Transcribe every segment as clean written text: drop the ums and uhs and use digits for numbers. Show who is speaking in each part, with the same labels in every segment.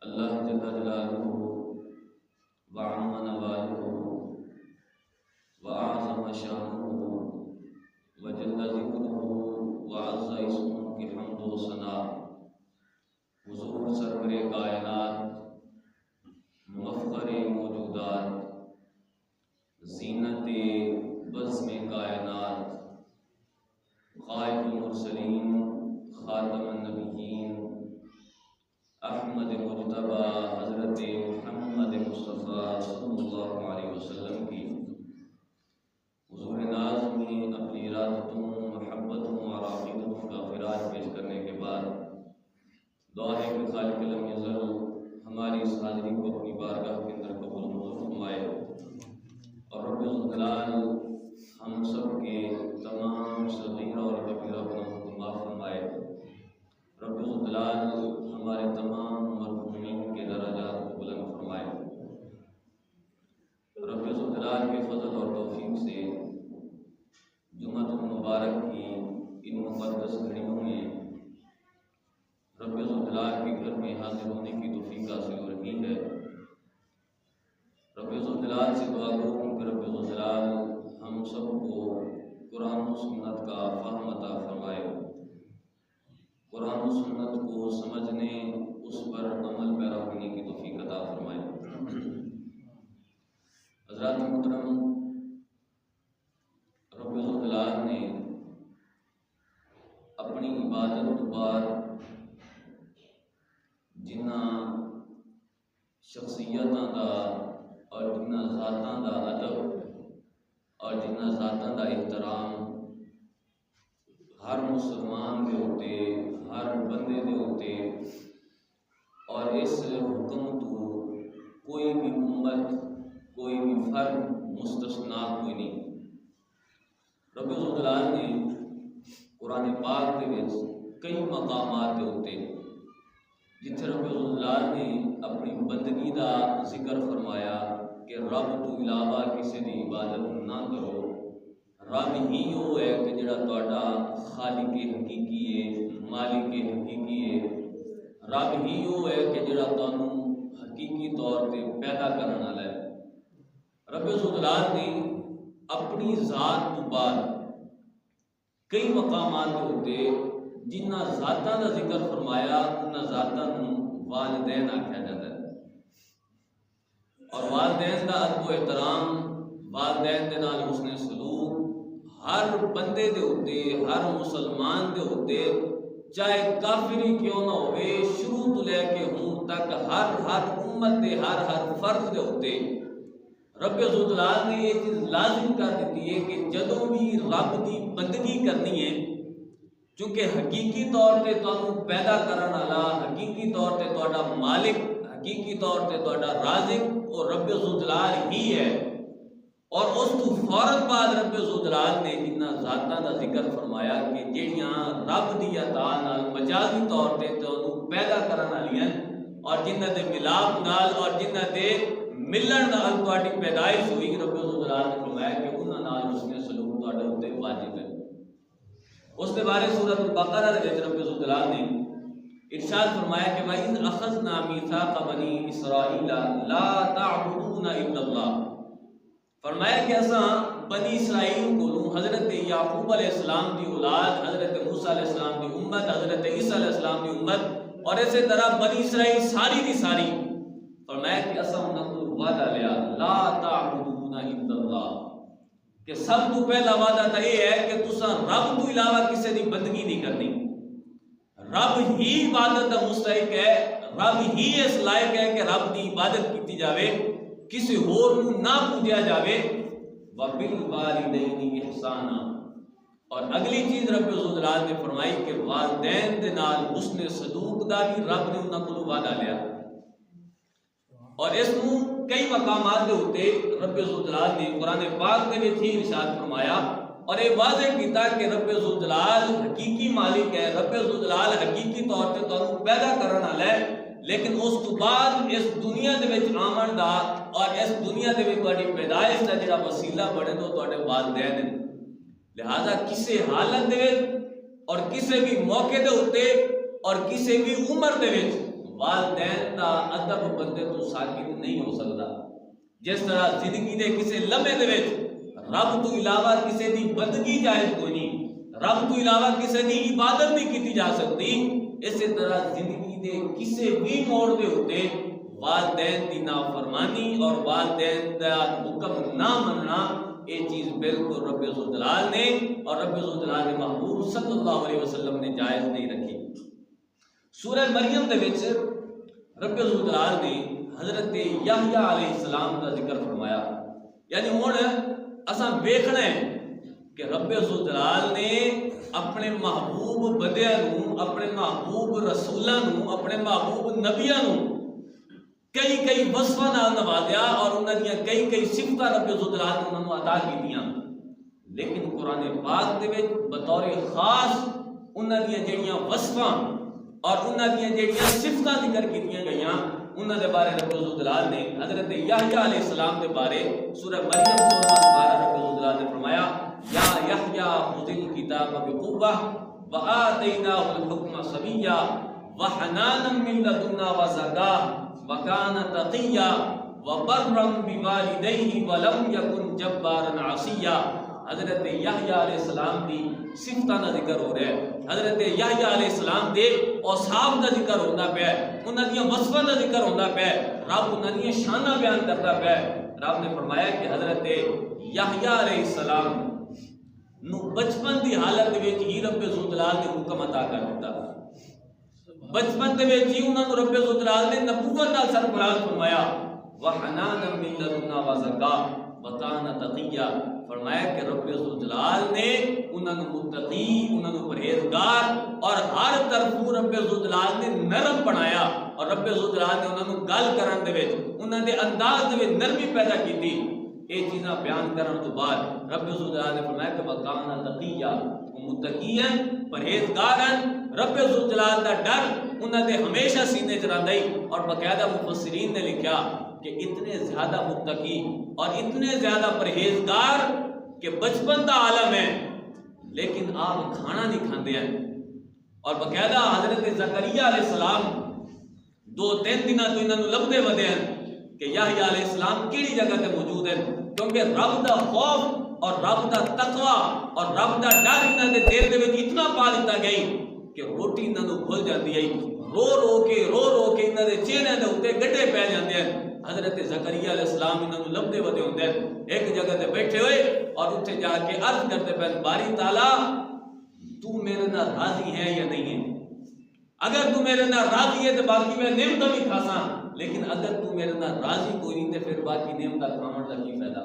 Speaker 1: اللہ جل جلالہ وعم نوالہ وأعظم شانہ وجل ذکرہ وعز اسمہ کی حمد و ثنا حضور سرور کائنات مفخر موجودات زینت بزم کائنات قائد المرسلین خاتم النبیین احمد مجتبی حضرت محمد مصطفیٰ صلی اللہ علیہ وسلم کی حضور ناز میں اپنی ارادتوں محبتوں اور عقیدتوں کا خراج پیش کرنے کے بعد دعا ہے کہ خالق لم یزل ہماری اس حاضری کو اپنی بارگاہ کے اندر قبول فرمائے اور رب الجلال ہم سب کے تمام صغیرہ اور کبیرہ گناہوں کو معاف فرمائے۔ رب الجلال ہمارے تمام مرحومین کے درجات کو بلند فرمائے۔ رب الجلال کے فضل اور توفیق سے جمعۃ المبارک کی ان مقدس گھڑیوں میں رب الجلال کے گھر میں حاضر ہونے کی توفیق حاصل ہو رہی ہے۔ رب الجلال سے دعا کروں کہ رب الجلال ہم سب کو قرآن و سنت کا فہم عطا فرمائے، قرآن و سنت کو سمجھنے اس پر عمل پیرا ہونے کی توفیق عطا فرمائے۔ حضرات محترم، رب الجلال نے اپنی عبادت تو بعد جنہ شخصیتاں دا اور جنہ ذاتاں دا ادب اور جنہ ذاتاں دا احترام ہر مسلمان دے ہوتے، ہر بندے دے ہوتے، اور اس حکم تو کوئی بھی امت، کوئی بھی فرد مستثنا کوئی نہیں۔ رب الجلال نے قرآن پاک دے وچ کئی مقامات دے ہوتے جتھے رب الجلال نے اپنی بندگی دا ذکر فرمایا کہ رب تو علاوہ کسی دی عبادت نہ کرو، رب ہی وہ ہے کہ جڑا تہاڈا خالق حقیقی ہے، مالک حقیقی ہے، رب ہی وہ ہے کہ جڑا تانوں حقیقی طور تے پیدا کرن والا ہے۔ رب الجلال نے اپنی ذات تو بعد کئی مقامات ہوتے جنہ ذاتاں دا ذکر فرمایا، انہاں ذاتاں نوں والدین آکھیا جاتا ہے، اور والدین دا ادب و احترام، والدین دے نال حسن سلوک ہر بندے دے ہوتے، ہر مسلمان دے ہوتے، چاہے کافری کیوں نہ ہوئے، شروع تو لے کے ہوں تک ہر امت دے ہر فرد دے ہوتے رب الجلال نے یہ چیز لازم کر دیتی ہے کہ جدوں بھی رب دی بندگی کرنی ہے، چونکہ حقیقی طور تے تانوں پیدا کرن والا، حقیقی طور تے تہاڈا مالک، حقیقی طور تے تہاڈا رازق اور رب الجلال ہی ہے۔ اور اس تو فوراً بعد رب الجلال نے جنہ ذاتاں دا ذکر فرمایا کہ جہڑیاں رب دی عطا نال مجازی طور تے تانوں پیدا کرن والیاں اور جنہ دے ملاپ نال اور جنہ دے ملن نال تہاڈی پیدائش ہوئی، رب الجلال نے فرمایا کہ انہاں نال حسن سلوک تہاڈے اوتے واجب ہے۔ اس کے بارے سورۃ البقرہ دے وچ رب الجلال نے ارشاد فرمایا کہ وَإِذْ أَخَذْنَا مِيثَاقَ بَنِي إِسْرَائِيلَ لَا تَعْبُدُونَ إِلَّا اللَّهَ، فرمایا کہ اساں بنی اسرائیل کو حضرت یعقوب علیہ السلام دی اولاد، حضرت موسیٰ علیہ السلام دی امت، حضرت عیسیٰ علیہ السلام دی امت اور اسی طرح بنی اسرائیل ساری دی ساری، فرمایا کہ اساں انہاں کو وعدہ لیا لا تعبدون الا اللہ، کہ سب تو پہلا وعدہ تو یہ ہے کہ تساں رب تو علاوہ کسی دی بندگی نہیں کرنی، رب ہی عبادت دا مستحق ہے، رب ہی اس لائق ہے کہ رب دی عبادت کیتی جاوے، کسی اور نو نہ پوجیا جاوے۔ وَبِالْوَالِدَيْنِ إِحْسَانًا، اور اگلی چیز رب الجلال نے فرمائی کہ والدین دے نال حسن سلوک دا بھی رب نے انہاں کو وعدہ لیا، اور اس نو کئی مقامات دے ہوتے رب الجلال نے قرآن پاک دے وچ ہی ارشاد فرمایا اور یہ واضح کیتا کہ رب الجلال حقیقی مالک ہے، رب الجلال حقیقی طور تے تانوں پیدا کرن والا ہے، لیکن اس تو بعد اس دنیا دے وچ آمن دا اور اس دنیا دے وچ تہاڈی پیدائش دا جڑا وسیلہ بنے تو تہاڈے والدین ہیں۔ لہذا کسی حالت دے وچ اور کسی بھی موقع دے ہوتے اور کسی بھی عمر دے وچ والدین والدین دا ادب بندے تو ساکت نہیں ہو سکتا. جس طرح زندگی دے کسے لمحے دے وچ رب تو علاوہ کسے دی بندگی جائز کوئی نہیں, رب تو علاوہ کسے دی عبادت نہیں کیتی جا سکتی, اسی طرح زندگی دے کسے بھی موڑ دے ہوتے والدین دی نافرمانی اور والدین دا حکم نہ مننا یہ چیز بالکل رب ذوالجلال نے اور رب ذوالجلال کے محبوب صلی اللہ علیہ وسلم نے جائز نہیں رکھی. سورہ مریم دے وچ رب ذوالجلال نے حضرت یحییٰ علیہ السلام کا ذکر فرمایا. یعنی ہن اساں ویکھنا ہے کہ رب ذوالجلال نے اپنے محبوب بندیاں نوں, اپنے محبوب رسولاں نوں, اپنے محبوب نبیاں نوں کئی وصفاں نال نوازیا اور انہاں دیاں کئی صفتاں رب ذوالجلال نے انہاں نوں عطا کیتیاں. لیکن قرآن پاک دے وچ بطور خاص انہاں دیاں جڑیاں وصفاں اور انہاں دیاں جڑیاں صفتاں ذکر کیتیاں گئیاں انہاں دے بارے رب ذوالجلال نے حضرت یحییٰ علیہ السلام دے بارے سورہ مریم 16 بارہ رب ذوالجلال نے فرمایا یا یحییٰ خذ الکتاب بقوۃ وآتیناہ الحکم صبیا وحنانا من لدنا وزکاۃ وکان تقیا وبرا بوالدیہ ولم یکن جبارا عصیا. حضرت یحییٰ علیہ السلام دی صفتاں دا ذکر ہو رہا ہے, حضرت یحییٰ علیہ السلام دے اوصاف دا ذکر ہوندا پیا ہے, انہاں دیاں وصفاں دا ذکر ہوندا پیا ہے, رب انہاں دیاں شاناں بیان کردا پیا ہے. رب نے فرمایا کہ حضرت یحییٰ علیہ السلام نو بچپن دی حالت وچ ہی رب ذوالجلال نے حکم عطا کر دیتا. بچپن دے وچ ہی انہاں نوں رب ذوالجلال نے نبوت نال سرفراز فرمایا وحنانا من لدنا وزکاۃ وکان تقیا. فرمایا کہ رب ذوالجلال نے انہاں نوں متقی, انہاں نوں پرہیزگار اور ہر طرف رب ذوالجلال نے نرم بنایا اور رب ذوالجلال نے انہاں نوں گل کرن دے وچ انہاں دے انداز دے وچ نرمی پیدا کیتی. یہ چیزاں بیان کرن تو بعد رب ذوالجلال نے فرمایا کہ وکان تقیا, متقی ہیں, پرہیزگار ہیں. رب ذوالجلال دا ڈر انہاں دے ہمیشہ سینے چ رہندا ہے اور باقاعدہ مفسرین نے لکھا کہ اتنے زیادہ متقی اور اتنے زیادہ پرہیزگار کہ بچپن دا عالم ہے لیکن آپ کھانا نہیں کھاندے ہیں. اور باقاعدہ حضرت زکریا علیہ السلام 2-3 دنوں تو انہاں نوں لبدے ودے ہیں کہ یحییٰ علیہ السلام کیڑی جگہ تے موجود ہیں, کیونکہ رب دا خوف اور رب دا تقوی اور رب دا ڈر انہاں دے دل دے وچ اتنا پا دیتا گئی کہ روٹی انہاں نوں بھول جاندی ہے, رو کے انہاں دے چہرے دے اوتے گڈھے پے جاندے ہیں. حضرت زکریا علیہ السلام انہاں نوں لبدے ودے ہوندے ہیں, ایک جگہ تے بیٹھے ہوئے اور اتنے جا کے عرض کرتے پے باری تعالیٰ تو میرے نال راضی ہے یا نہیں ہے؟ اگر تو میرے نال راضی ہے تو باقی میں نعمتاں بھی کھاساں, لیکن اگر تو میرے نال راضی کوئی نہیں تو پھر باقی نعمتاں کھاون دا کی فائدہ.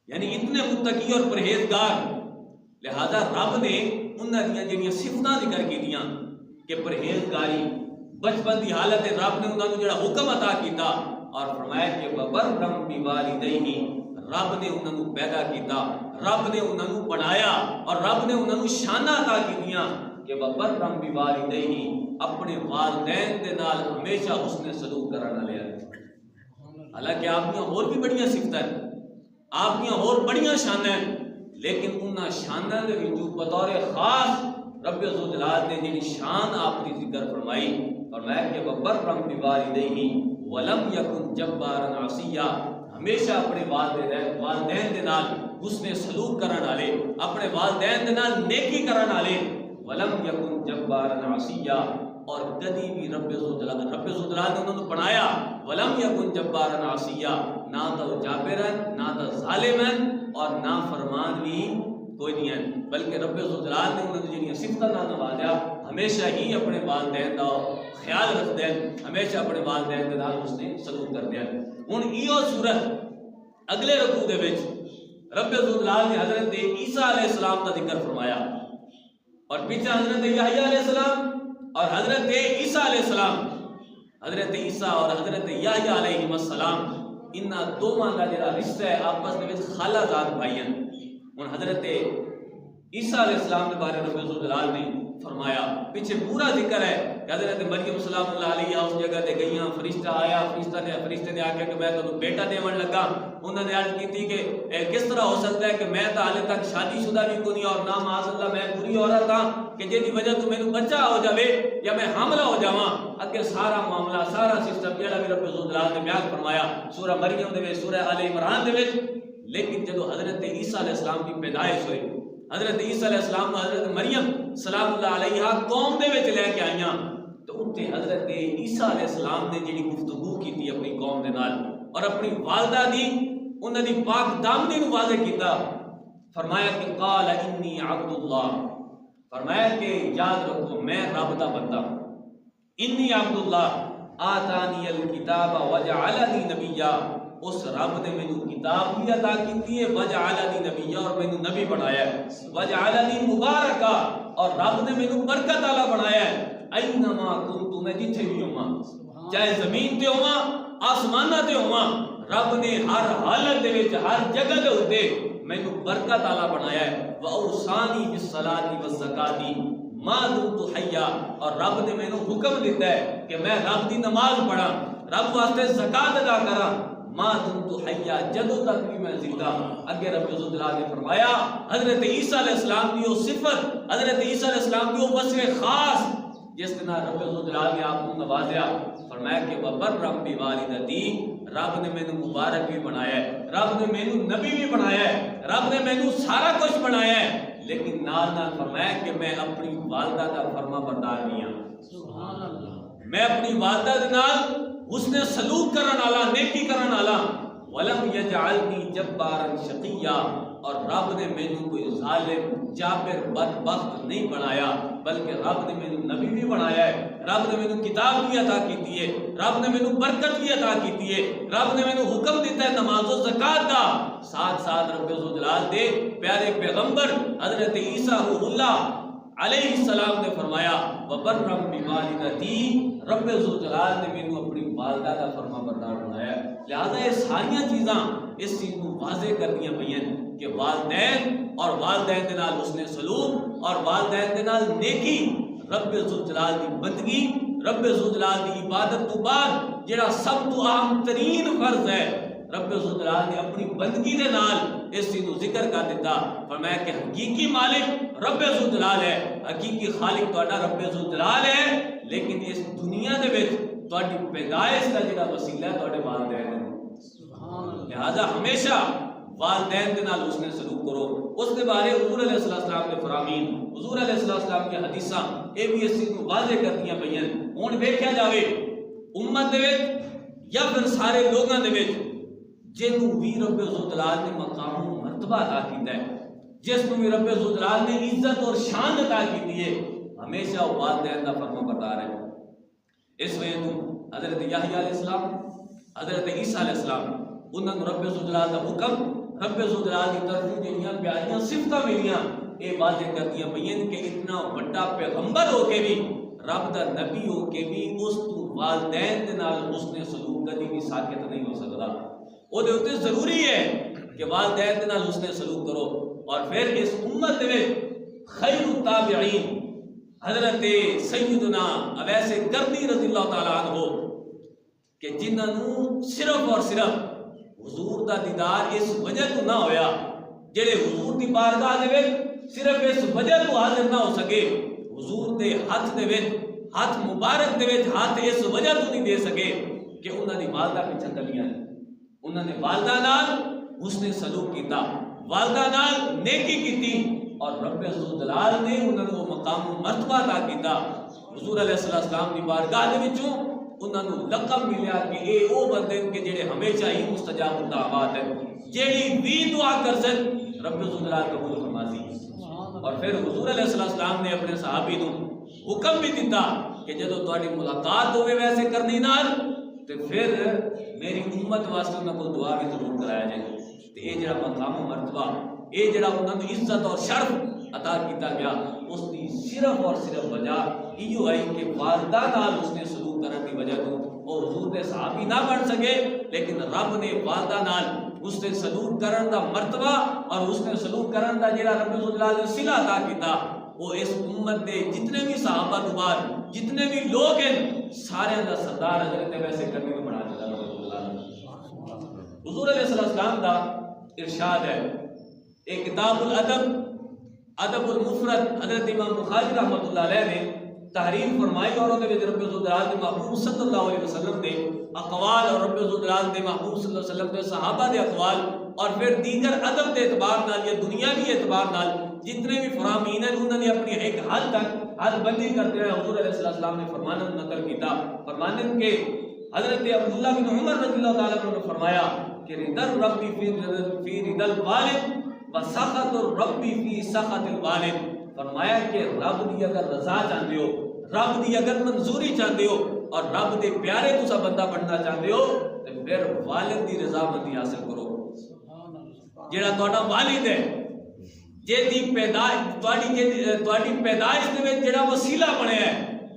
Speaker 1: یعنی اتنے متقی اور پرہیزگار, لہذا رب نے انہاں دیاں جڑیاں صفتاں ذکر کیتیاں کہ پرہیزگاری بچپن دی حالت ہے, رب نے انہاں نوں جڑا حکم عطا کیتا اور فرمایا کہ وبرا بوالدیہ, رب نے انہاں نوں پیدا کیتا, رب نے انہاں نوں بنایا اور رب نے انہاں نوں شاناں عطا کیتیاں کہ وبرا بوالدیہ, اپنے والدین دے نال ہمیشہ حسن سلوک کرن والے ہیں. حالانکہ آپ دیاں اور بھی بڑیاں صفتاں ہیں, آپ دیاں اور بڑیاں شاناں ہیں, لیکن انہاں شاناں دے وچوں بطور خاص رب ذوالجلال نے جڑی شان آپ کی ذکر فرمائی فرمایا کہ وبرا بوالدیہ ولم یکن جبارا عصیا, ہمیشہ اپنے والدین دے نال حسن سلوک کرن والے, اپنے والدین دے نال نیکی کرن والے, ولم یکن جبارا عصیا, اور کدی بھی رب ذوالجلال نے انہوں نے بنایا ولم یکن جبارا عصیا, نہ تو جابر ہیں, نہ تو ظالم ہیں اور نہ فرمان بھی کوئی نہیں ہے, بلکہ رب ذوالجلال نے انہوں نے جنہیں صفتاں نال نوازیا, ہمیشہ ہی اپنے والدین کا خیال رکھتے ہیں, ہمیشہ اپنے والدین کے نال حسن سلوک کرتے ہیں. ہن ایو صورت اگلے رکوع دے وچ رب ذوالجلال نے حضرت عیسیٰ علیہ السلام کا ذکر فرمایا اور پیچھے حضرت یحییٰ علیہ السلام اور حضرت عیسیٰ علیہ السلام. حضرت عیسیٰ اور حضرت یحییٰ علیہ السلام انہاں دوواں دا جڑا رشتہ ہے آپس دے وچ خالہ زاد بھائی ہیں. ہن حضرت عیسیٰ علیہ السلام کے بارے رب ذوالجلال نے فرمایا, پیچھے پورا ذکر ہے کہ حضرت مریم سلام اللہ علیہ اس جگہ تے گئیاں, فرشتہ آیا, فرشتے نے آکھیا کہ میں تانوں بیٹا دیون لگا. انہوں نے عرض کی کہ کس طرح ہو سکتا ہے کہ میں تو حالے تک شادی شدہ بھی کوئی اور نہ معاذ اللہ میں بری عورت ہاں کہ جی وجہ تو مینوں بچہ ہو جاوے یا میں حاملہ ہو جاواں. اگے سارا معاملہ سارا سسٹم جڑا بھی رب ذوالجلال نے بیان فرمایا سورہ مریم دے وچ سورہ آل عمران دے وچ. لیکن جدو حضرت عیسیٰ علیہ السلام کی پیدائش ہوئی حضرت عیسیٰ علیہ السلام حضرت مریم سلام اللہ علیہا قوم دے وچ لے کے آئیاں تو اتنے حضرت عیسیٰ علیہ السلام نے جڑی گفتگو کی تھی اپنی قوم دے نال اور اپنی والدہ دی انہاں دی پاک دامنی نو واضح کیتا. فرمایا کہ قال انی عبد اللہ, فرمایا کہ یاد رکھو میں رب دا بندہ ہوں. انی عبد اللہ آتانی الکتاب وجعلنی نبیا, اس رب نے مینوں کتاب بھی عطا کی ہے وجعلنی نبیا اور مینوں نبی بنایا ہے. وجعلنی مبارکا اور رب نے مینوں برکت والا بنایا ہے. اینما کنت میں جتھے بھی ہوں چاہے زمین تے ہوں آسماناں تے ہوں رب نے ہر حالت دے وچ ہر جگہ دے اوتے مینوں برکت والا بنایا ہے. واوصانی بالصلاۃ والزکاۃ ما دمت حیا, اور رب نے مینوں حکم دیتا ہے کہ میں رب دی نماز پڑھاں رب واسطے زکات ادا کراں ما دمت حیا جدوں تک بھی میں زندہ. اگے رب ذوالجلال نے فرمایا حضرت عیسیٰ علیہ السلام کی وہ صفت حضرت عیسیٰ علیہ السلام کی وہ وصف خاص جس طرح رب ذوالجلال نے آپ کو نوازیا. فرمایا کہ وبرم بوالدتی, رب نے مینوں مبارک بھی بنایا ہے رب نے مینوں نبی بھی بنایا ہے رب نے مینوں سارا کچھ بنایا ہے. لیکن نال نال فرمایا کہ میں اپنی والدہ کا فرما بردار نہیں ہوں. سبحان اللہ, میں اپنی والدہ دے نال حسن سلوک کرن والا نیکی کرن والا. ولم یجعلنی جبارا شقیا, اور رب نے مینوں کوئی ظالم جابر بدبخت نہیں بنایا بلکہ رب نے مینوں نبی بھی بنایا ہے. رب نے مینوں کتاب بھی عطا کیتی ہے رب نے مینوں برکت بھی عطا کیتی ہے رب نے مینوں حکم دیتا ہے نماز و زکات دا. ساتھ ساتھ رب ذوالجلال دے پیارے پیغمبر حضرت عیسیٰ روح اللہ علیہ السلام نے فرمایا وبرم بوالدتی, رب ذوالجلال نے مینوں اپنی والدہ کا فرما بردار بنایا. لہذا یہ ساری چیزاں اس چیز کو واضح کر دیا پئیں کہ والدین اور والدین دے نال حسن سلوک اور والدین دے نال نیکی رب ذوالجلال دی بندگی رب ذوالجلال دی عبادت تو بعد جڑا سب تو اہم ترین فرض ہے رب ذوالجلال نے اپنی بندگی دے نال اس چیز کو ذکر کر دیتا. فرمایا کہ حقیقی مالک رب ذوالجلال ہے, حقیقی خالق تہاڈا رب ذوالجلال ہے, لیکن اس دنیا دے وچ تہاڈی پیدائش دا جڑا وسیلہ ہے تہاڈے والدین ہیں. لہذا ہمیشہ والدین کے نال حسن سلوک کرو. اس کے بارے حضور علیہ السلام کے فرامین حضور علیہ السلام کی حدیثاں اے بھی اس چیز کو واضح کرتیاں پئیں. ہن ویکھیا جاوے امت دے وچ یا پھر سارے لوگاں دے وچ جنوں بھی رب ذوالجلال نے مقام و مرتبہ عطا کیتا ہے جس کو بھی رب ذوالجلال نے عزت اور شان عطا کی ہے ہمیشہ والدین کا فرما بردار ہے. اس وجہ تو حضرت یحییٰ علیہ السلام حضرت عیسیٰ علیہ السلام انہوں نے رب ذوالجلال کا حکم رب ذوالجلال کی طرف جڑیاں پیاریاں صفتاں ملیاں یہ واضح کردیاں پئیں کہ اتنا بڑا پیغمبر ہو کے بھی رب دا نبی ہو کے بھی اس تو والدین دے نال حسن سلوک کدی بھی ساکت نہیں ہو سکتا. وہ دے اوتے ضروری ہے کہ والدین دے نال حسن سلوک کرو. اور پھر اس امت دے خیر التابعین حضرت سیدنا اویس کرنی رضی اللہ تعالیٰ عنہ کہ جنہوں صرف اور صرف حضور دا دیدار اس وجہ تو نہ ہویا جڑے حضور دی بارگاہ دے وچ صرف اس وجہ تو حاضر نہ ہو سکے حضور دے ہاتھ دے وچ ہاتھ مبارک دے وچ ہاتھ اس وجہ تو نہیں دے سکے کہ انہاں دی والدہ پیچھے چلیاں انہاں نے والدہ نال حسن سلوک کیتا والدہ نال نیکی کیتی اور رب ذوالجلال نے انہاں کو مقام و مرتبہ عطا کیتا. حضور علیہ السلام دی بارگاہ دے وچوں انہاں نوں لقب ملیا کہ اے او بندے کہ جڑے ہمیشہ ہی مستجاب الدعوات ہیں جیڑی بھی دعا کر سن رب ذوالجلال قبول فرماسی. اور پھر حضور علیہ السلام نے اپنے صحابی نوں حکم بھی دیتا کہ جدوں تہاڈی ملاقات ہوے ویسے کرنی نال تے پھر میری امت واسطے انہاں کو دعا بھی ضرور کرایا جائے. تے اے جڑا مقام و مرتبہ اے جڑا انہاں نوں عزت اور شرف عطا کیتا گیا اس دی صرف اور صرف وجہ ایو ہے کہ والدہ نال اس نے سلوک کرنے کی وجہ تو وہ حضور دے صحابی نہ بن سکے لیکن رب نے والدہ نال اس نے سلوک کرن دا مرتبہ اور اس نے سلوک کرن دا جڑا رب ذوالجلال نے صلہ عطا کیتا وہ اس امت دے جتنے بھی صحابہ تو بعد جتنے بھی لوگ ہیں سارے دا سردار حضرت ویسے کرنے کو بنا دیتا حضور علیہ السلام دا ارشاد ہے ایک کتاب الادب ادب المفرد حضرت امام بخاری رحمۃ اللہ علیہ نے
Speaker 2: تحریر فرمائی اور اودے وچ رب ذوالجلال دے محبوب صلی اللہ علیہ وسلم دے اقوال اور رب ذوالجلال دے محبوب صلی اللہ علیہ وسلم دے صحابہ دے اقوال اور پھر دیگر ادب دے اعتبار نال یا دنیاوی اعتبار نال جتنے بھی فرامین ہیں انہوں نے اپنی ایک حد تک حد بندی کرتے ہیں حضور علیہ السلام نے فرمانا نقل کیتا فرمانے کے حضرت عبداللہ بن عمر رضی اللہ تعالیٰ عنہ نے فرمایا کہ رضا الرب فی رضا الوالد و سخط الرب فی سخط الوالد، فرمایا کہ رب دی اگر رضا چاہتے ہو، رب دی اگر منظوری چاہتے ہو اور رب دے پیارے تسا بندہ بننا چاہتے ہو تو پھر والد دی رضا مندی حاصل کرو۔ جڑا تہاڈا والد ہے جیدی تہاڈی پیدائش دے وچ جڑا وسیلہ بنیا ہے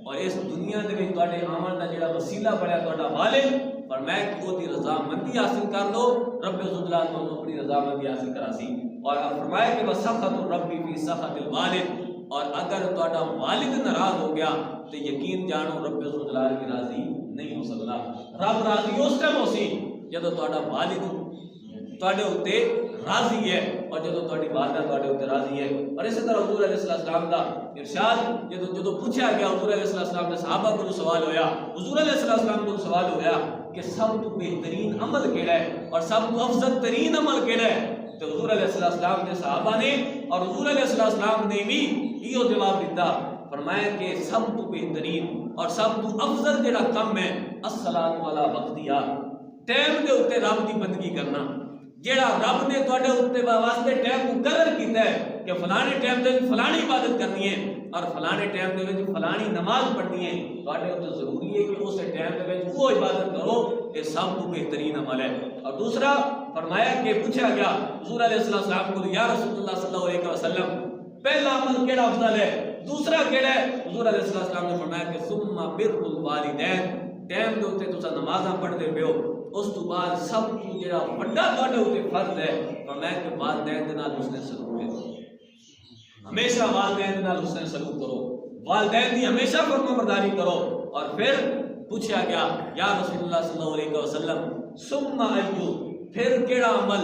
Speaker 2: اور اس دنیا دے وچ تہاڈے آمن دا جڑا وسیلہ بنیا تہاڈا والد، فرمایا کہ وہ دی رضا مندی حاصل کر لو، رب ذوالجلال تانوں اپنی رضا مندی حاصل کراسی۔ اور فرمایا کہ وسخط الرب فی سخط الوالد، اور اگر تہاڈا والد ناراض ہو گیا تو یقین جانو رب ذوالجلال کی راضی نہیں ہو سکتا۔ رب راضی اس ٹائم ہو سی جدو تہاڈا والد تہاڈے اوتے راضی ہے اور جدو تہاڈی والدہ تہاڈے اوتے راضی ہے۔ اور اسی طرح حضور علیہ السلام دا ارشاد جدو پوچھا گیا حضور علیہ السلام نے صحابہ کو سوال ہویا، حضور علیہ السلام کو سوال ہویا کہ سب تو بہترین عمل کیڑا ہے اور سب تو افضل ترین عمل کیڑا ہے، تو حضور علیہ السلام نے صحابہ نے اور حضور علیہ السلام نے بھی یہ جواب دیتا، فرمایا کہ سب تو بہترین اور سب تو افضل جڑا کم ہے الصلاۃ علی وقتہا، ٹائم دے اوتے رب دی بندگی کرنا۔ جڑا رب نے تواڈے اوتے واسطے ٹائم مقرر کیتا ہے کہ فلانے ٹائم تے فلانی عبادت کرنی ہے اور فلانے ٹائم دے وچ فلانی نماز پڑھنی ہے، تواڈے اوتے ضروری ہے کہ اس ٹائم دے وچ وہ عبادت کرو، یہ سب تو بہترین عمل ہے۔ اور دوسرا فرمایا کہ پوچھا گیا حضور علیہ السلام کو یا رسول اللہ صلی اللہ علیہ وسلم پہلا عمل کیڑا افضل ہے، دوسرا کیڑا ہے؟ حضور علیہ السلام نے فرمایا کہ ثم بر الوالدین، ٹائم دے اوتے تساں نمازاں پڑھدے پیو، اس تو بعد سب کو جڑا بڑا تہاڈے اوتے فرض ہے فرمایا کہ والدین دے نال حسن سلوک کرو، ہمیشہ والدین دے نال حسن سلوک کرو، والدین دی ہمیشہ فرمانبرداری کرو۔ اور پھر پوچھا گیا یا رسول اللہ صلی اللہ علیہ وسلم ثم ایو، پھر کیڑا عمل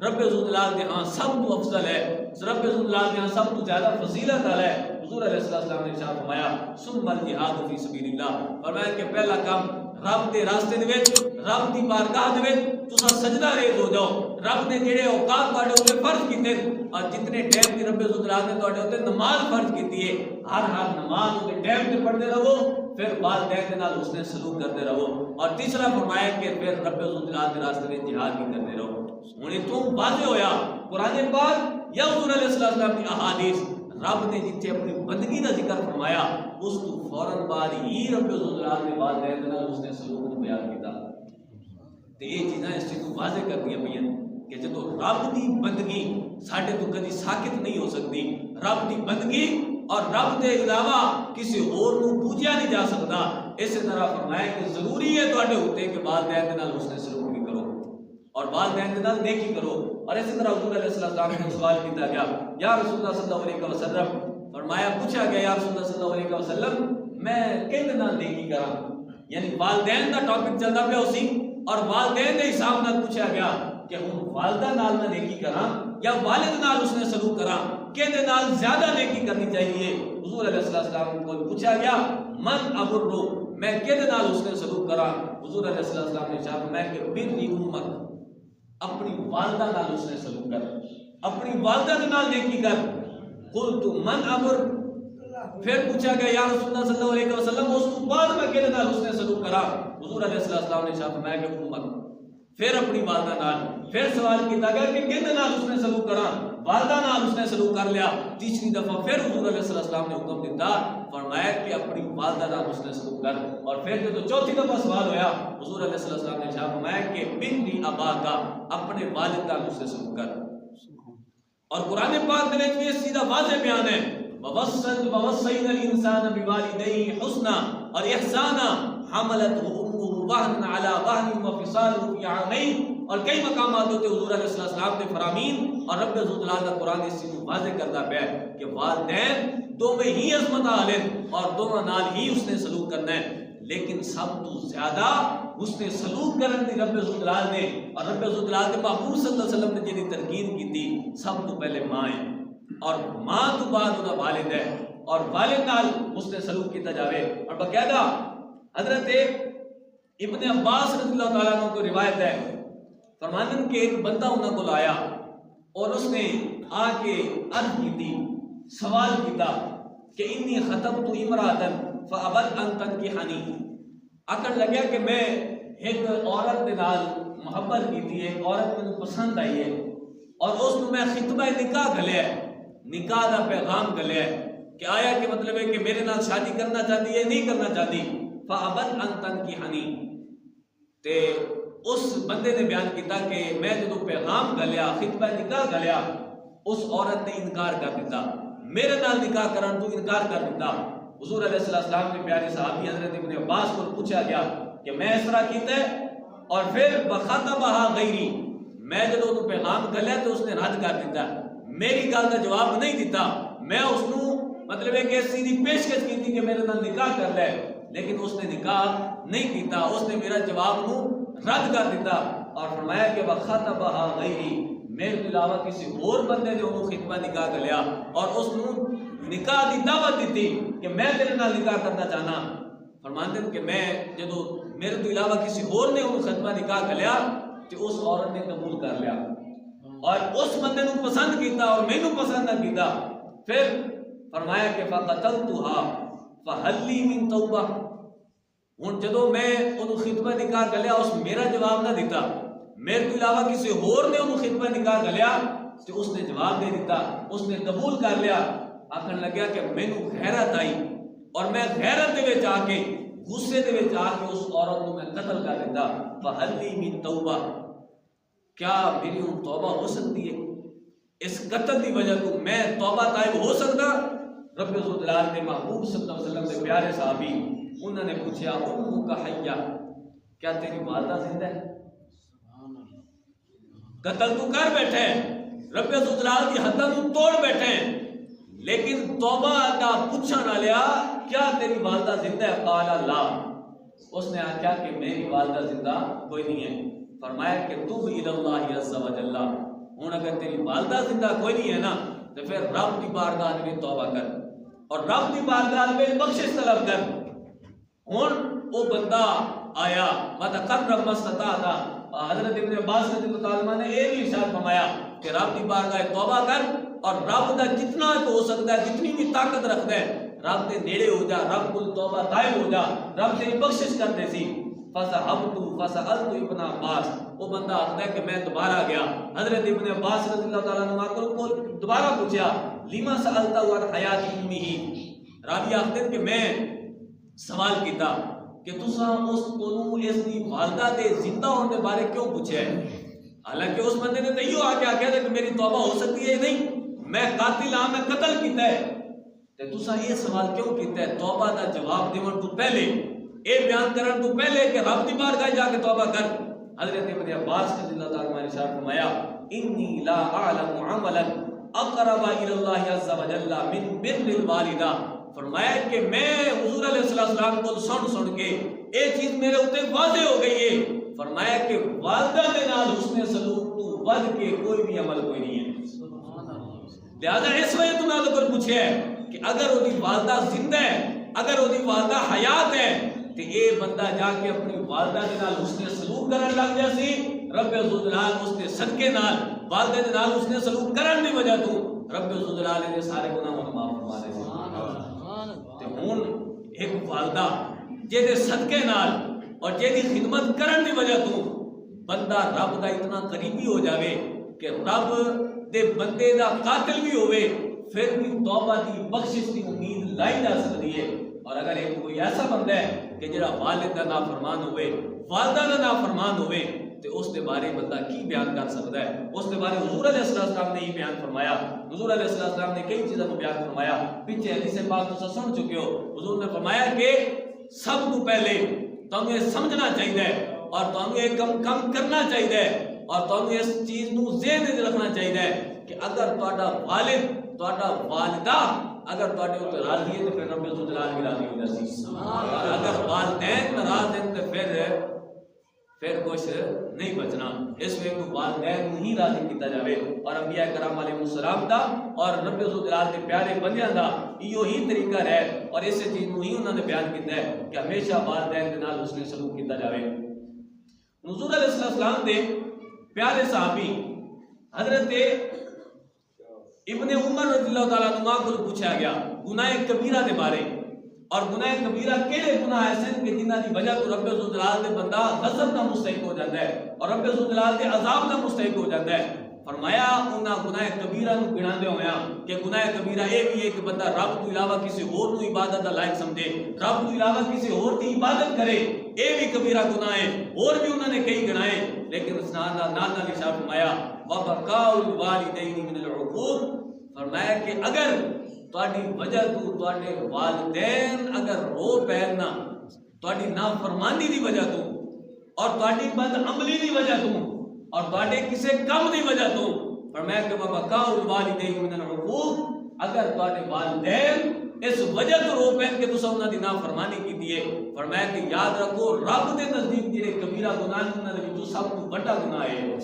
Speaker 2: رب ذوالجلال دے ہاں سب تو افضل ہے، رب ذوالجلال دے ہاں سب تو زیادہ فضیلت والا ہے؟ حضور علیہ السلام نے ارشاد فرمایا ثم الجہاد فی سبیل اللہ، فرمایا کہ پہلا کام رب دے راستے دے وچ رب دی بارگاہ دے وچ تساں سجدہ ریز ہو جاؤ، رب نے جڑے اوقات تواڈے اوتے فرض کیتے اور جتنے ٹائم دی رب ذوالجلال نے تواڈے اوتے نماز فرض کیتی ہے ہر نماز اوتے ٹائم تے پڑھدے رہو، پھر والدین دے نال حسن سلوک کرتے رہو۔ اور تیسرا فرمایا کہ پھر رب ذوالجلال دے راستے وچ جہاد بھی کرتے رہو۔ ہن تو واضح ہویا قرآن پاک یا حضور علیہ السلام کی احادیث، رب نے جتھے اپنی بندگی کا ذکر فرمایا اس تو فوراً بعد ہی رب ذوالجلال نے والدین دے نال حسن سلوک کو بیان کیتا۔ تے یہ چیزاں اس چیز کو واضح کر دیا پئی کہ جدو رب دی بندگی ساڈے تو کدی ساکت نہیں ہو سکتی، رب دی بندگی اور رب دے علاوہ کسی اور کو پوجیا نہیں جا سکتا۔ اسی طرح فرمایا کہ ضروری ہے تواڈے اوتے کہ والدین دے نال حسن سلوک بھی کرو اور والدین دے نال نیکی کرو۔ اور اسی طرح حضور علیہ السلام نے سوال کیتا گیا یا رسول اللہ صلی اللہ علیہ وسلم، فرمایا پوچھا گیا یا رسول اللہ صلی اللہ علیہ وسلم میں کہندے نال نیکی کراں، یعنی والدین دا ٹاپک چلدا پیا اسی اور والدین دے حساب نال پوچھا گیا کہ ہن والدہ نال میں نیکی کراں یا والد نال اس نے سلوک کراں، کہندے نال زیادہ نیکی کرنی چاہیے؟ حضور علیہ السلام کو پوچھا گیا من ابرو، میں کہندے نال اس نے سلوک کراں؟ حضور علیہ السلام نے ارشاد فرمایا کہ بر امک، اپنی والدہ نال اس نے سلوک کر، اپنی والدہ دے نال نیکی کر۔ قلت من ابر، پھر پوچھا گیا یا رسول اللہ صلی اللہ علیہ وسلم اس تو بعد میں کہندے نال اس نے سلوک کراں؟ حضور علیہ السلام نے ارشاد فرمایا کہ امک، پھر اپنی والدہ نال۔ پھر سوال کیتا گیا کہ کہندے نال اس نے سلوک کراں؟ والدہ نال اس نے سلوک کر لیا۔ تیسری دفعہ پھر حضور علیہ السلام نے حکم دیتا، فرمایا کہ اپنی والدہ نال اس نے سلوک کر۔ اور پھر جب چوتھی دفعہ سوال ہویا حضور علیہ السلام نے فرمایا کہ بنی ابا کا، اپنے والد نال اس نے سلوک کر۔ اور قرآن پاک میں یہ سیدھا واضح بیان ہے وَوَصَّيْنَا الْإِنسَانَ بِوَالِدَيْهِ حُسْنًا اور احسانا حملته امه وهنا على وهن وفصاله في عامين۔ اور کئی مقامات ہوتے حضور علیہ السلام نے فرامین اور رب ذوالجلال کا قرآن اس چیز کو واضح کرتا پیا کہ والدین دو میں ہی عظمت عالم اور دونوں نال ہی اس نے سلوک کرنا ہے، لیکن سب تو زیادہ اس نے سلوک کرنے دی رب ذوالجلال نے اور رب ذوالجلال کے محبوب صلی اللہ علیہ وسلم نے جی ترکیب کی تھی، سب تو پہلے ماں ہے اور ماں تو بعد وہ والد ہے۔ اور والد نال اس نے سلوک کیتا جاوے. اور باقاعدہ حضرت ابن عباس رضی اللہ تعالیٰ عنہ کو روایت ہے، فرماندن کہ ایک بندہ انہوں کو آیا اور اس نے آ کے عرض کی تھی، سوال کیتا کہ انی خطبت امراتن فابت ان تنکحنی. آکڑ لگیا کہ میں ایک عورت دے نال محبت کی تھی، ایک عورت میں پسند آئی ہے اور اس کو میں خطبہ نکاح گلیا ہے، نکاح دا پیغام گلیا ہے کہ آیا کہ مطلب ہے کہ میرے نال شادی کرنا چاہتی ہے نہیں کرنا چاہتی. فابت ان تنکحنی، تے اس بندے نے بیان کیتا کہ میں جدو پیغام گلیا خطبہ نکاح گلیا اس عورت نے انکار کر دیتا، میرے نال نکاح کرن تو انکار کر دیتا. حضور علیہ السلام کے پیارے صحابی حضرت ابن عباس کو پوچھا گیا کہ میں اس طرح کیتا ہے، اور پھر بخطبہا غیری، میں جدو تو پیغام گلیا تو اس نے رد کر دیتا، میری گل کا جواب نہیں دیتا. میں اس کو مطلب ہے کہ سیدھی پیشکش کی تھی کہ میرے نال نکاح کر لے، لیکن اس نے نکاح نہیں کیتا، اس نے میرا جواب کو رد کر دیتا. اور فرمایا کہ بخطبہا غیری، میرے کے علاوہ کسی اور بندے نے انہوں خطبہ نکاح کر لیا اور اس نے نکاح دی دعوت دی تھی کہ میں تیرے نال نکاح کرنا چاہنا. فرماتے ہیں کہ میں جدو میرے تو علاوہ کسی اور نے انہوں خطبہ نکاح کر لیا تو اس عورت نے قبول کر لیا اور اس بندے نے پسند کیتا اور میں نے پسند نہ کیتا. پھر فرمایا کہ فقتلتها فهل لي من توبہ. ہن جدو میں انہوں خطبہ نکاح کر لیا اس میرا جواب نہ دیتا، میرے تو علاوہ کسی اور نے انہوں خطبہ نکاح کر لیا تو اس نے جواب دے دیتا، اس نے قبول کر لیا. آکھن لگیا کہ میں نو غیرت آئی اور میں غیرت دے وچ آ کے غصے دے وچ آ کے اس عورت کو میں قتل کر دیتا. فہل لی من توبہ، کیا میری ہوں توبہ ہو سکتی ہے؟ اس قتل دی وجہ کو میں توبہ طائب ہو سکتا؟ رب ذوالجلال کے محبوب صلی اللہ علیہ وسلم کے پیارے صحابی انہوں نے پوچھا امک حیہ، کیا تیری والدہ زندہ ہے؟ قتل تو کر بیٹھے، رب ذوالجلال کی حداں تو توڑ بیٹھے، لیکن توبہ کا پوچھا نہ لیا کیا تیری والدہ زندہ ہے؟ قال لا، اس نے آخیا کہ میری والدہ زندہ کوئی نہیں ہے. فرمایا کہ توب الی اللہ عز و جل، ہوں اگر تیری والدہ زندہ کوئی نہیں ہے نا تو پھر رب کی بارگاہ میں توبہ کر اور رب کی بارگاہ میں بخشش طلب کر. ہوں وہ بندہ آیا وتقرب ما استطاع، حضرت ابن عباس رضی اللہ عنہ نے ایک ارشاد فرمایا کہ رب کی بارگاہ توبہ کر اور رب دا جتنا ہو سکتا ہے جتنی بھی طاقت رکھتا ہے رب دے نیڑے ہو جا، رب کو توبہ طائب ہو جا، رب تیری بخشش کر دے سی. فذهبت فسألت ابن عباس، وہ بندہ آخر ہے کہ میں دوبارہ گیا حضرت ابن عباس رضی اللہ تعالیٰ عنہ کو دوبارہ پوچھا لما سألت عن حیات امہ، راوی آخر ہے کہ میں سوال کیتا کہ تساں اس کو اس دی والدہ دے زندہ ہونے بارے کیوں پوچھا ہے؟ حالانکہ اس بندے نے تو یہ آ کے آخیا کہ میری توبہ ہو سکتی ہے نہیں، میں قاتل ہاں، میں قتل کیتا ہے، تے تساں یہ سوال کیوں کیتا ہے؟ توبہ دا جواب دیون تو پہلے، اے بیان کرن تو پہلے کہ رب دی بارگاہ جا کے توبہ کر. حضرت ابن عباس رضی اللہ تعالیٰ عنہ نے ارشاد فرمایا انی لا اعلم عملا اقرب الی اللہ عز و جل من بر الوالدہ. فرمایا کہ میں حضور علیہ السلام کو سن کے ایک چیز میرے اوپر واضح ہو گئی ہے، فرمایا کہ والدہ کے نال حسن سلوک تو ود کے کوئی بھی عمل کوئی نہیں ہے. لہذا اس وجہ تو میں آپ کو پوچھا ہے کہ اگر وہ دی والدہ زندہ ہے، اگر وہ دی والدہ حیات ہے تو اے بندہ جا کے اپنی والدہ کے نال حسن سلوک کرن لگ جا سی، رب ذوالجلال اس نے صدقے نال والدہ کے نال حسن سلوک کرن دی وجہ تو رب ذوالجلال نے سارے گناہوں کو معاف فرما دے. تے ہن ایک والدہ جے دے صدقے نال اور جے دی خدمت کرن دی وجہ تو بندہ رب دا اتنا قریبی ہو جاوے کہ رب دے بندے دا قاتل بھی ہوئے پھر بھی توبہ دی بخشش دی امید لائی جا سکتی ہے. اور اگر ایک کوئی ایسا بندہ ہے کہ جڑا والد دا نافرمان ہوئے، والدہ دا نافرمان ہوئے، تو اس کے بارے بندہ کی بیان کر سکتا ہے؟ اس کے بارے حضور علیہ السلام نے ہی بیان فرمایا. حضور علیہ السلام نے کئی چیزوں کو بیان فرمایا، پیچھے حدیث پاک تو سن چکے ہو. حضور نے فرمایا کہ سب کو پہلے تمہیں یہ سمجھنا چاہیے اور تمہیں یہ کم کرنا چاہیے اور تمہیں اس چیز کو ذہن میں رکھنا چاہیے کہ اگر تہاڈا والد تہاڈا والدہ اگر تہاڈے اوپر راضی ہے تو پھر رب ذوالجلال بھی راضی ہو جاسی. اگر والدین ناراض ہیں تو پھر پھر کچھ نہیں بچنا. اس میں تو والدین کو ہی راضی کیتا جاوے اور انبیاء کرام علیہ السلام دا اور رب ذوالجلال دے پیارے بندیاں دا ایو ہی طریقہ ہے اور اس چیز کو ہی انہوں نے بیان کیتا ہے کہ ہمیشہ والدین دے نال حسن سلوک کیتا جاوے. حضور علیہ السلام دے پیارے صحابی حضرت ابن عمر رضی اللہ تعالیٰ عنہ کو پوچھا گیا گناہ کبیرہ دے بارے اور گناہ کبیرہ کیڑے گناہ ایسے کہ جنہاں دی وجہ تو رب ذوالجلال دے بندہ غضب دا مستحق ہو جاتا ہے اور رب ذوالجلال دے عذاب دا مستحق ہو جاتا ہے. فرمایا انہاں گناہ کبیرہ نو گناندے ہویا کہ گناہ کبیرہ اے بھی ہے کہ بندہ رب تو علاوہ کسی اور نو عبادت دا لائق سمجھے, رب تو علاوہ کسی اور دی عبادت کرے, اے بھی کبیرہ گناہ ہے. اور بھی انہوں نے کئی گناہ لیکن اس نال ارشاد فرمایا وبقاء الوالدین من العقوق, فرمایا کہ اگر تواڈی وجہ تو تواڈے والدین اگر رو پینا تواڈی نافرمانی دی وجہ تو اور تواڈی بد عملی دی وجہ تو اور تواڈے کسے کم دی وجہ تو, فرمایا کہ وبقاء الوالدین من العقوق, اگر تواڈے والدین اس وجہ تو رو پین کہ تساں انہاں دی نافرمانی کیتی ہے, فرمایا کہ یاد رکھو رب دے نزدیک جڑے کبیرہ گناہ انہاں دے وچوں سب تو بڑا گناہ ہے.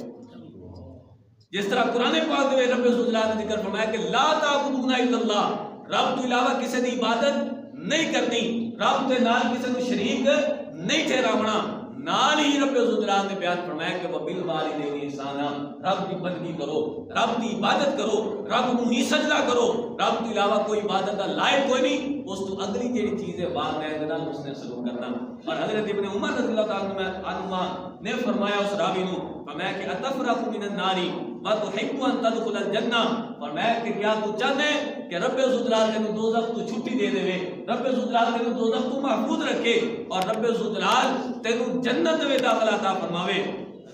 Speaker 2: جس طرح قرآن پاک میں رب ذوالجلال نے ذکر فرمایا کہ لا تعبدون الا اللہ, رب تو علاوہ کسی دی عبادت نہیں کرنی, رب کے نال کسی کو شریک نہیں ٹھہراونا. نال ہی رب ذوالجلال نے بیان فرمایا کہ وبالوالدین احسانا, رب کی بندگی کرو, رب کی عبادت کرو, رب کو ہی سجدہ کرو, رب کے علاوہ کوئی عبادت کا لائق کوئی نہیں. اس تو اگلی جڑی چیز ہے والدین کے نال اس نے سلوک کرنا. اور حضرت ابن عمر رضی اللہ تعالی عنہ نے فرمایا اس راوی نو, فرمایا کہ اتفرق من النار وتحب ان تدخل الجنہ, فرمایا کہ کیا تو چاہتے ہیں کہ رب ذوالجلال تینوں دوزخ تو چھٹی دے دے, رب ذوالجلال تینوں دوزخ تو محفوظ رکھے اور رب ذوالجلال تینوں جنت میں داخلہ عطا فرماوے.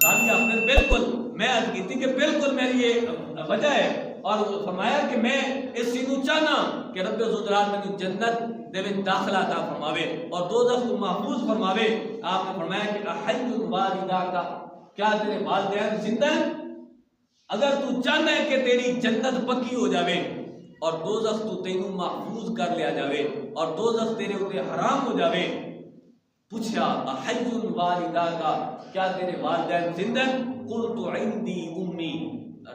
Speaker 2: راوی اپنے بالکل میں عرض کی تھی کہ بالکل میری یہ وجہ ہے اور فرمایا کہ میں اس چیز کو چاہنا کہ رب ذوالجلال میں جنت دے میں داخلہ عطا فرماوے اور دوزخ کو محفوظ فرماوے. آپ نے فرمایا کہ احی والدہ کا, کیا تیرے والدین زندہ ہیں؟ اگر تو چاہنا ہے کہ تیری جنت پکی ہو جاوے اور دوزخ تو تینوں محفوظ کر لیا جاوے اور دوزخ تیرے اوپر حرام ہو جاوے, پوچھا احی والدہ کا, کیا تیرے والدین زندہ ہیں؟ قلت عندی امی,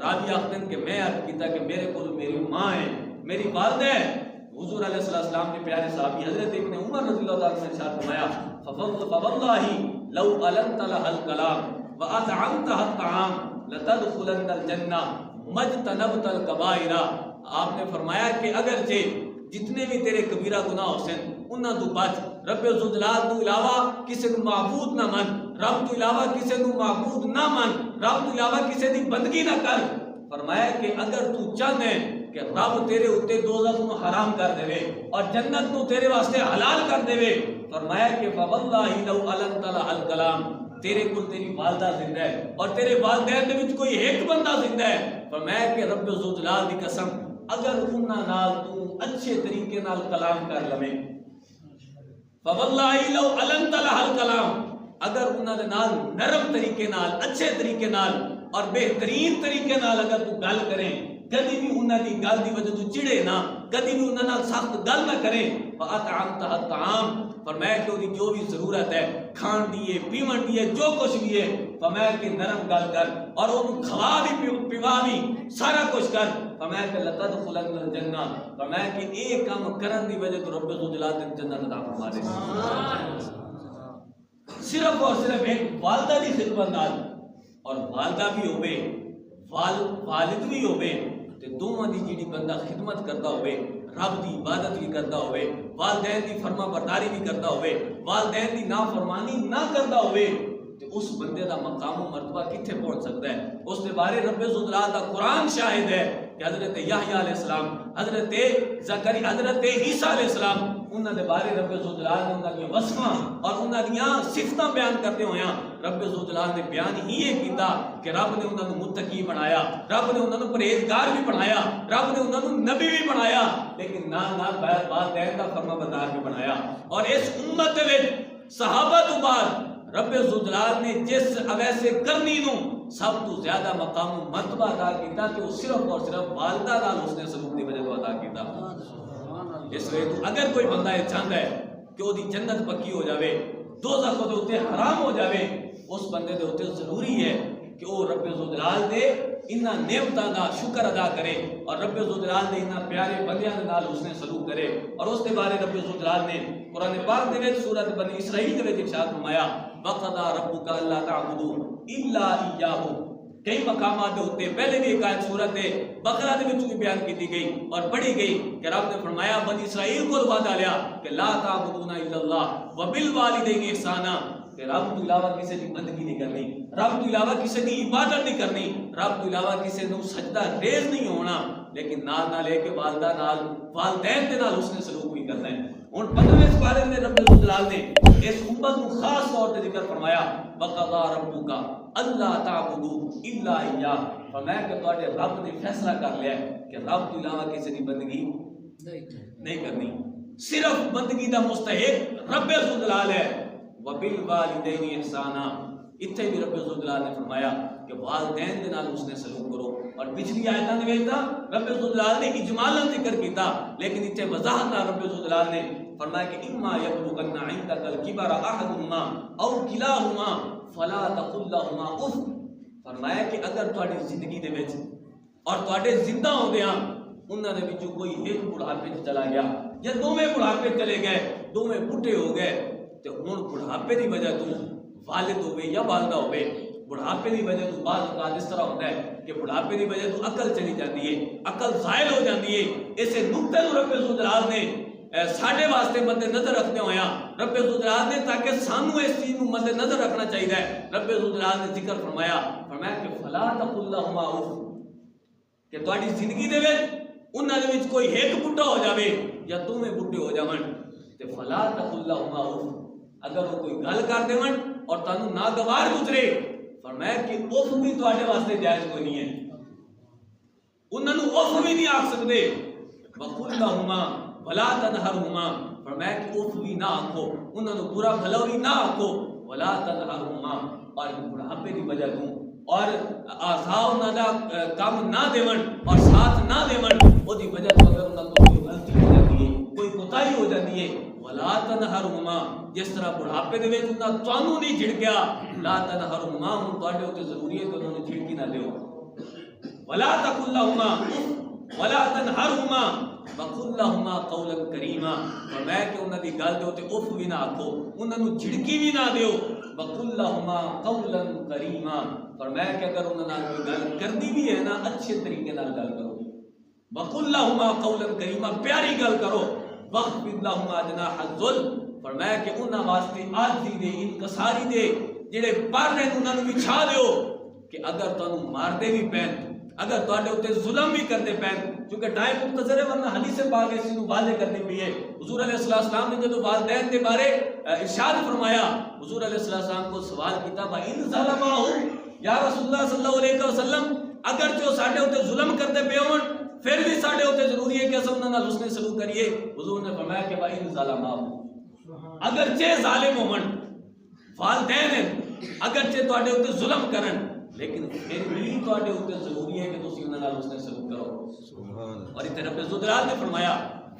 Speaker 2: راوی آخدن کہ میں عرض کیتا کہ میرے کو میری ماں ہے, میری والدہ ہے. حضور علیہ السلام کے پیارے صحابی حضرت ابن عمر رضی اللہ تعالیٰ نے ارشاد فرمایا فواللہ لو علنت لها الکلام واطعمتها الطعام لتدخلن الجنہ مجتنبت الکبائر. آپ نے فرمایا کہ اگرچہ جتنے بھی تیرے کبیرہ گناہ حسین انہاں تو بچ, رب ذوالجلال تو علاوہ کسی کو معبود نہ من, رب تو علاوہ کسی کو معبود نہ من, رب تو علاوہ کسی دی بندگی نہ کر. فرمایا کہ اگر تو چاہتے ہیں کہ رب تیرے اتے دوزخ کو حرام کر دے اور جنت کو تیرے واسطے حلال کر دے, فرمایا کہ فواللہ لو علنت لها الکلام, تیرے کو تیری والدہ زندہ ہے اور تیرے والدین دے وچ کوئی ایک بندہ زندہ ہے, فرمایا کہ رب ذوالجلال دی قسم اگر انہاں نال تو اچھے طریقے نال کلام کر لویں, فواللہ لو علنت لها الکلام, اگر انہاں دے نال نرم طریقے نال اچھے طریقے نال اور بہترین طریقے نال اگر تو گل کریں, کدی بھی انہاں دی گل دی وجہ تو چڑے نہ, کدی بھی انہاں نال سخت گل نہ کریں. فاطعمتها الطعام, فرمایا کہ وہ جو بھی ضرورت ہے کھان دیئے پیون دیئے جو کچھ بھی ہے, فرمایا کہ نرم گل کر اور وہ کھوا بھی پیوا بھی سارا کچھ کر. فرمایا کہ لتدخلن الجنہ, فرمایا کہ ایک کام کرن دی وجہ تو رب ذوالجلال نے جنت عطا فرما دے. صرف اور صرف ایک والدہ دی خدمت نال, اور والدہ بھی ہوئے والد بھی ہوئے تے دونوں دی جڑی بندہ خدمت کرتا ہوئے, رب دی عبادت بھی کرتا ہوئے, والدین دی فرما برداری بھی کرتا ہوئے, والدین دی نافرمانی نہ کرتا ہوئے, تے اس بندے دا مقام و مرتبہ کتھے پہنچ سکتا ہے. اس دے بارے رب ذوالجلال دا قرآن شاہد ہے کہ حضرت یحییٰ علیہ السلام, حضرت زکریا, حضرت عیسیٰ علیہ السلام, انہاں دے بارے رب ذوالجلال نے انہاں دی وصفاں اور انہاں دیاں صفتاں بیان کرتے ہوئے رب ذوالجلال نے بیان ہی یہ کیتا کہ رب نے انہاں کو متقی بنایا, رب نے انہاں کو پرہیزگار بھی بنایا, رب نے انہاں کو نبی بھی بنایا, لیکن نال نال والدین دا فرما بردار بھی بنایا. اور اس امت دے وچ صحابہ تو بعد رب ذوالجلال نے جس اویسے کرنی نو سب تو زیادہ مقام و مرتبہ عطا کیتا کہ وہ صرف اور صرف والدہ نال اس نے سلوک دی وجہ تو عطا کیتا. اس لیے تو اگر کوئی بندہ یہ چاہتا ہے کہ وہ دی جنت پکی ہو جاوے, دوزخ دے اوتے حرام ہو جاوے, اس بندے دے ہوتے ضروری ہے کہ وہ رب ذوالجلال دے انہاں نعمتاں دا شکر ادا کرے اور رب ذوالجلال دے انہاں پیارے بندیاں دے نال حسن سلوک کرے. اور اس دے بارے رب ذوالجلال نے قرآن پاک دے وچ سورۃ بنی اسرائیل دے وچ ارشاد فرمایا وَقَضَىٰ رَبُّكَ أَلَّا تَعْبُدُوا إِلَّا إِيَّاهُ. کئی مقامات ہوتے پہلے بھی ایک آیت سورۃ بقرہ دے وچ بھی بیان کی گئی اور پڑھی گئی کہ رب نے فرمایا بنی اسرائیل کو وعدہ لیا کہ لا تعبدون الا اللہ وبالوالدین احسانا، کہ رب تو علاوہ کسی کی بندگی نہیں کرنی، رب تو علاوہ کسی کی عبادت نہیں کرنی، رب تو علاوہ کسی نو سجدہ ریز نہیں ہونا، لیکن نال نہ لے کے والدہ نال والدین دے نال حسن سلوک بھی کرنا ہے. اور 15ویں سپارے میں رب ذوالجلال نے اس امت کو خاص طور پہ ذکر فرمایا وَقَضَىٰ رَبُّكَ أَلَّا تَعْبُدُوا إِلَّا إِيَّاهُ. فرمایا کہ تواڈے رب نے فیصلہ کر لیا ہے کہ رب تو علاوہ کسی کی بندگی نہیں کرنی، صرف بندگی دا مستحق رب ذوالجلال ہے. وَبِالْوَالِدَيْنِ إِحْسَانًا. اتھے بھی رب ذوالجلال نے فرمایا کہ والدین دے نال حسن سلوک کرو. اور پچھلی آیتاں دے وچ رب ذوالجلال نے اجمالاً ذکر کیتا، لیکن اتھے وضاحت نال رب ذوالجلال نے فرمایا کہ اما یبلغن عندک الکبر احدهما او کلاهما فلا تقل لهما اف. فرمایا کہ اگر تہاڈی زندگی دے وچ اور تہاڈے زندہ ہوندیاں انہاں دے وچوں کوئی ایک بڑھاپے تے چلا گیا یا دوویں بڑھاپے چلے گئے، دوویں بڈھے ہو گئے، تے ہن بڑھاپے دی وجہ تو والد ہوے یا والدہ ہوے، بڑھاپے دی وجہ تو بعض اوقات اس طرح ہوتا ہے کہ بڑھاپے دی وجہ تو عقل چلی جاتی ہے، عقل زائل ہو جاتی ہے. اسے نقطے کو رب ذوالجلال نے ساڈے واسطے مد نظر رکھتے ہویا رب ذوالجلال نے تاکہ سانو اس چیز کو مد نظر رکھنا چاہیے رب ذوالجلال نے ذکر فرمایا کہ فلا تقل لهما اف، کہ تہاڈی زندگی دے وچ انہاں دے وچ کوئی ایک بڈھا ہو جاوے یا دوویں بڈھے ہو جاون تے فلا تقل لهما اف، اگر وہ کوئی گل کر دیون اور تانوں ناگوار گزرے فرمایا کہ اف بھی تہاڈے واسطے جائز کوئی نہیں ہے، انہاں نوں اف بھی نہیں آکھ سکدے. وقل لهما ولا تنہرہما، فرمایا کہ اف بھی نہ آکھو، انہاں نوں برا بھلا بھی نہ آکھو. ولا تنہرہما، اور بڑھاپے دی وجہ تو اور آزا انہاں دا کام نہ دیون اور ساتھ نہ دیون او دی وجہ تو اگر انہاں کو کوئی غلطی ہو جاتی ہے، کوئی کوتاہی ہو جاتی ہے. ولا تنہرہما، جس طرح بڑھاپے دے وچ انہاں تانوں نہیں جھڑکیا، لا تنہرہما ہن تواڈے اوتے ضروری ہے کہ انہاں نوں جھڑکی نہ دیو. ولا تقل لهما ولا تنہرہما وقل لهما قولا کریما، فرمایا کہ انہاں دی گل دے اوتے اف بھی نہ آکھو، انہاں نوں جھڑکی بھی نہ دیو. وقل لهما قولا کریما، فرمایا کہ اگر انہاں نال کوئی گل کرنی بھی ہے نا اچھے طریقے نال گل کرو. وقل لهما قولا کریما، پیاری گل کرو. واخفض لهما جناح الذل، فرمایا کہ انہاں واسطے عاجزی دے انکساری دے جڑے پر ہیں انہاں نوں بچھا دیو کہ اگر تانوں ماردے بھی پین، اگر تواڈے اوتے ظلم بھی کردے پین، کیونکہ ٹائم مختصر ہے ورنہ حدیث پاک اس نوں واضح کرنی پئی ہے. حضور علیہ السلام نے جب والدین کے بارے ارشاد فرمایا، حضور علیہ السلام کو سوال کیتا وَإِن ظَلَمَاهُ، یا رسول اللہ صلی اللہ علیہ وسلم اگر جو ساڈے اوتے ظلم کردے پے ہون پھر بھی ساڈے اوتے ضروری ہے کہ اساں انہاں نال حسن سلوک کریے. حضور نے فرمایا کہ وَإِن ظَلَمَاهُ، اگرچہ ظالم ہون والدین ہیں، اگرچہ تواڈے اوتے ظلم کرن، لیکن پھر بھی تواڈے اوتے ضروری ہے کہ تسی انہاں نال حسن سلوک کرو. اور اتنے رب ذوالجلال نے فرمایا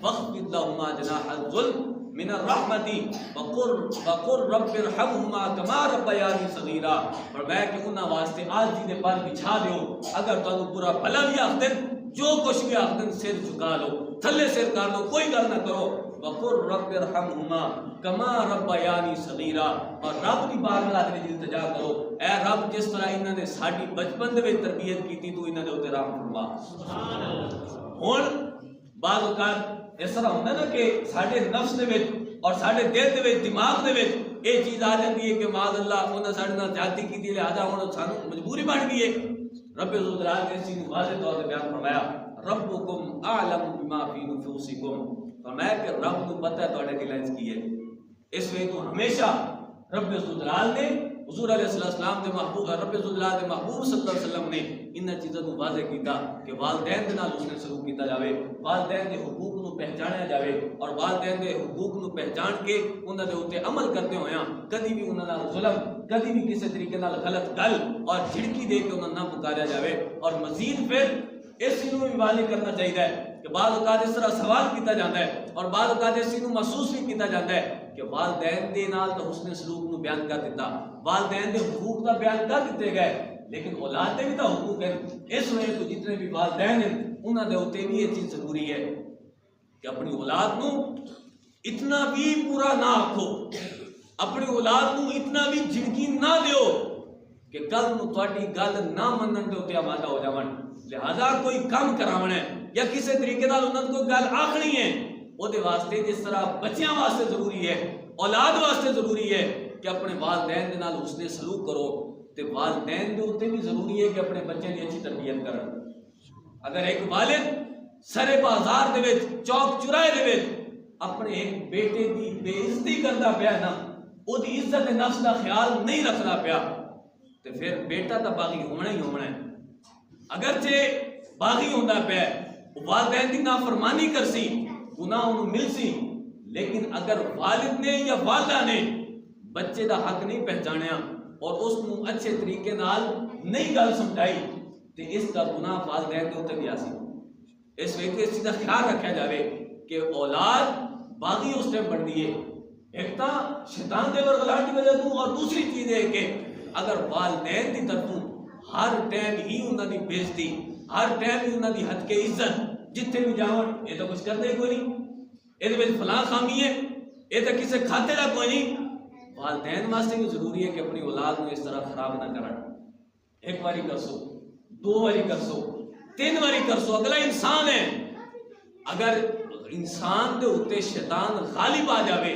Speaker 2: وَخْفِضْ لَهُمَا جَنَاحَ الذُّلِّ مِنَ الرَّحْمَةِ وَقُلْ رَبِّ ارْحَمْهُمَا كَمَا رَبَّيَانِي صَغِيرًا، فرمایا کہ انہاں واسطے عاجزی دے پر بچھا دیو. اگر تانوں برا بھلا بھی آکھدن، جو کچھ بھی آکھدن سر جھکا لو، تھلے سر کر لو، کوئی گل نہ کرو. وَقُلْ رَبِّ ارْحَمْهُمَا كَمَا رَبَّيَانِي صَغِيرًا، اور رب دی بارگاہ وچ التجا کرو، اے رب جس طرح انہاں نے ساڈی بچپن دے وچ تربیت کیتی تو انہاں دے اوتے رحم فرما. سبحان اللہ. ہن بعض اوقات اس طرح ہوندا نا کہ ساڈے نفس دے وچ اور ساڈے دل دے وچ دماغ دے وچ یہ چیز آ جاتی ہے کہ معاذ اللہ انہاں ساڈے نال زیادتی کیتی لہذا ہن سانوں مجبوری بن گئی ہے. رب ذوالجلال نے اس چیز کو واضح طور پہ بیان فرمایا ربکم اعلم بما فی نفوسکم، فرمایا کہ رب کو پتہ ہے تواڈے دلاں وچ کی ہے. اس وجہ تو ہمیشہ رب ذوالجلال نے حضور علیہ السلام دے محبوب رب ذوالجلال دے محبوب صلی اللہ علیہ وسلم نے انہاں چیزاں کو واضح کیتا کہ والدین دے نال حسن سلوک کیتا جاوے، والدین دے حقوق نو پہچانیا جاوے، اور والدین دے حقوق نو پہچان کے انہاں دے اوتے عمل کرتے ہویاں کدی بھی انہاں نال ظلم، کدی بھی کسی طریقے نال غلط گل اور جھڑکی دے کے انہاں نہ پکاریا جاوے. اور مزید پھر اس چیز کو بھی واضح کرنا چاہیے کہ بعض اوقات اس طرح سوال کیتا جاتا ہے اور بعض اوقات اس چیز کو محسوس بھی کیتا جاتا ہے کہ والدین دے نال تو حسن سلوک نو بیان کر دیتا، والدین دے حقوق دا بیان کر دیتے گئے، لیکن اولاد دے بھی تو حقوق ہیں۔ اس وجہ تو جتنے بھی والدین ہیں انہاں دے ہوتے بھی یہ چیز ضروری ہے کہ اپنی اولاد نو اتنا بھی پورا نہ آکھو، اپنی اولاد نو اتنا بھی جھڑکی نہ دیو کہ کل نو تہاڈی گل نہ منن دے اوتے آمادہ ہو جاون۔ لہذا کوئی کام کراونا ہے یا کسی طریقے نال انہاں کو گل آکھنی ہے، او دے واسطے جس طرح بچیاں واسطے ضروری ہے، اولاد واسطے ضروری ہے کہ اپنے والدین دے نال حسن سلوک کرو، تے والدین دے اوتے بھی ضروری ہے کہ اپنے بچے دی اچھی تربیت کرن۔ اگر ایک والد سرے بازار دے وچ چوک چوراہے دے وچ اپنے ایک بیٹے دی بے عزتی کردا پیا نا، او دی عزت نفس دا خیال نہیں رکھدا پیا، تے پھر بیٹا تا باغی ہونا ہی ہونا ہے۔ اگرچہ باغی ہوندا پیا والدین دی نافرمانی کرسی، گناہ انہوں مل سی، لیکن اگر والد نے یا والدہ نے بچے دا حق نہیں پہچانیا اور اس نو اچھے طریقے نال نہیں گل سمجھائی تے اس کا گناہ والدین دے اوتے بھی آسی۔ اس وقت اس چیز کا خیال رکھا جاوے کہ اولاد باغی اس ٹائم بڑھتی ہے، ایک تا شیطان دے ورغلاٹ کی وجہ تو، اور دوسری چیز ہے کہ اگر والدین دی طرفوں ہر ٹائم ہی انہاں دی بےزتی، ہر ٹائم ہی انہاں دی حد کے عزت جتنے بھی جاون یہ تو کچھ کرتے ہی کوئی نہیں، یہ تو فلاں خامی ہے، یہ تو کسی کھاتے کا کوئی نہیں۔ والدین واسطے بھی ضروری ہے کہ اپنی اولاد کو اس طرح خراب نہ کرن۔ ایک باری کر سو، دو باری کر سو، تین باری کر سو، اگلا انسان ہے، اگر انسان دے اوتے شیطان غالب آ جاوے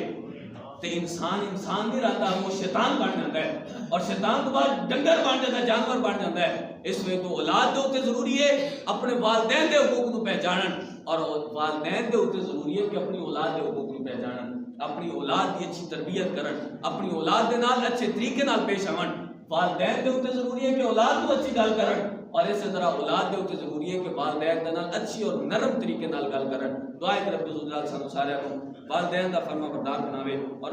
Speaker 2: تے انسان نہیں رہتا، وہ شیطان بن جاتا ہے، اور شیطان تو بعد ڈنگر بن جاتا ہے، جانور بن جاتا ہے۔ اس وجہ تو اولاد دے اوتے ضروری ہے اپنے والدین دے حقوق نو پہچانن، اور والدین دے اوتے ضروری ہے کہ اپنی اولاد دے حقوق نو پہچانن، اپنی اولاد دی اچھی تربیت کرن، اپنی اولاد دے نال اچھے طریقے نال پیش آون۔ والدین دے اوتے ضروری ہے کہ اولاد کو اچھی گل کرن، اور اسی طرح اولاد دے اوتے ضروری ہے کہ والدین دے نال اچھی اور نرم طریقے نال گل کرن۔ دعا ہے کہ رب ذوالجلال سانو سارے کو والدین دا فرما بردار بناوے، اور